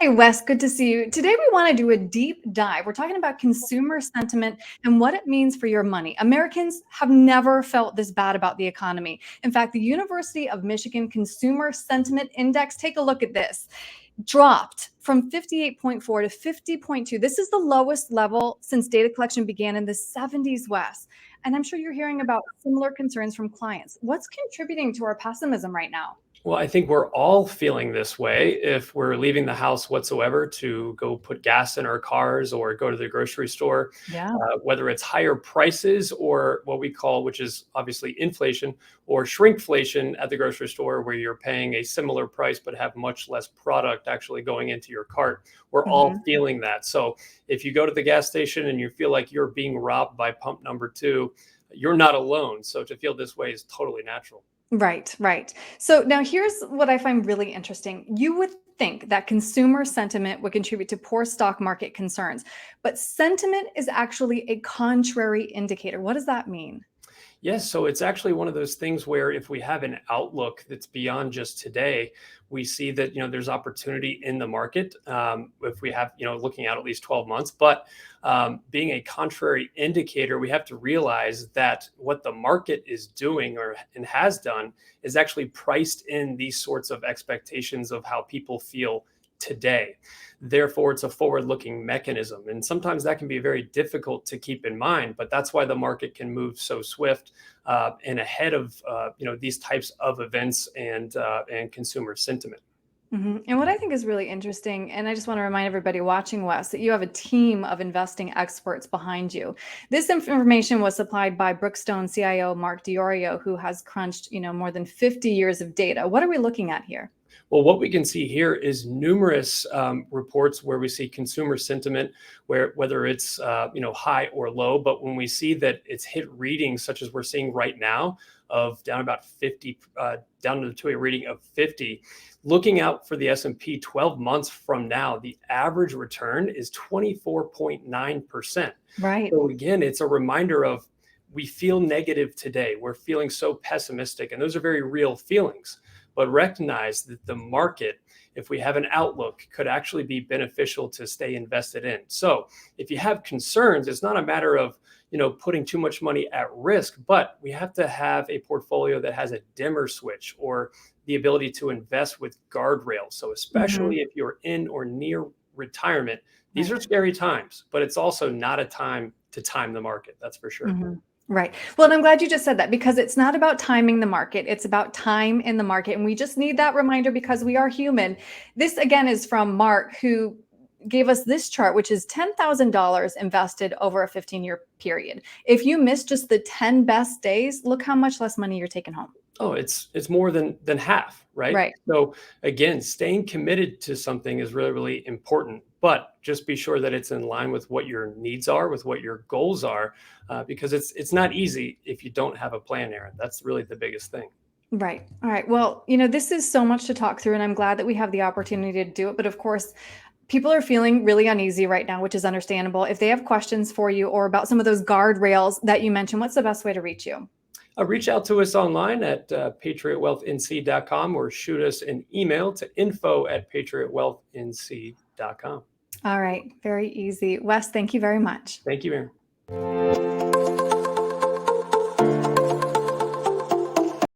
Hey, Wes, good to see you. Today, we want to do a deep dive. We're talking about consumer sentiment and what it means for your money. Americans have never felt this bad about the economy. In fact, the University of Michigan Consumer Sentiment Index, take a look at this, dropped from 58.4 to 50.2. This is the lowest level since data collection began in the 70s, Wes. And I'm sure you're hearing about similar concerns from clients. What's contributing to our pessimism right now? Well, I think we're all feeling this way if we're leaving the house whatsoever to go put gas in our cars or go to the grocery store, Yeah. whether it's higher prices or what we call, which is obviously inflation, or shrinkflation at the grocery store, where you're paying a similar price but have much less product actually going into your cart. We're all Mhm. feeling that. So if you go to the gas station and you feel like you're being robbed by pump number two, you're not alone. So to feel this way is totally natural. Right, right. So now here's what I find really interesting. You would think that consumer sentiment would contribute to poor stock market concerns, but sentiment is actually a contrary indicator. What does that mean? Yes, so it's actually one of those things where if we have an outlook that's beyond just today, we see that there's opportunity in the market. If we have looking out at least 12 months, but being a contrary indicator, we have to realize that what the market is doing or and has done is actually priced in these sorts of expectations of how people feel today. Therefore, it's a forward looking mechanism. And sometimes that can be very difficult to keep in mind, but that's why the market can move so swift and ahead of these types of events and consumer sentiment. And what I think is really interesting, and I just want to remind everybody watching, Wes, that you have a team of investing experts behind you. This information was supplied by Brookstone CIO Mark Diorio, who has crunched, more than 50 years of data. What are we looking at here? Well, what we can see here is numerous reports where we see consumer sentiment, where whether it's high or low. But when we see that it's hit readings such as we're seeing right now, of down about 50, down to a reading of 50, looking out for the S&P 12 months from now, the average return is 24.9%. Right. So again, it's a reminder of we feel negative today. We're feeling so pessimistic, and those are very real feelings. But recognize that the market, if we have an outlook, could actually be beneficial to stay invested in. So if you have concerns, it's not a matter of putting too much money at risk, but we have to have a portfolio that has a dimmer switch or the ability to invest with guardrails. So hmm especially if you're in or near retirement, these are Right. scary times, but it's also not a time to time the market. That's for sure. Right. Well, and I'm glad you just said that because it's not about timing the market. It's about time in the market. And we just need that reminder because we are human. This again is from Mark, who gave us this chart, which is $10,000 invested over a 15-year period. If you miss just the 10 best days, look how much less money you're taking home. Oh, it's more than half, right? Right. So again, staying committed to something is really, really important, but just be sure that it's in line with what your needs are, with what your goals are, because it's not easy if you don't have a plan, Aaron. That's really the biggest thing. Right. All right. Well, this is so much to talk through, and I'm glad that we have the opportunity to do it. But of course, people are feeling really uneasy right now, which is understandable. If they have questions for you or about some of those guardrails that you mentioned, what's the best way to reach you? Reach out to us online at patriotwealthnc.com or shoot us an email to info@patriotwealthnc.com. All right. Very easy. Wes, thank you very much. Thank you, Aaron.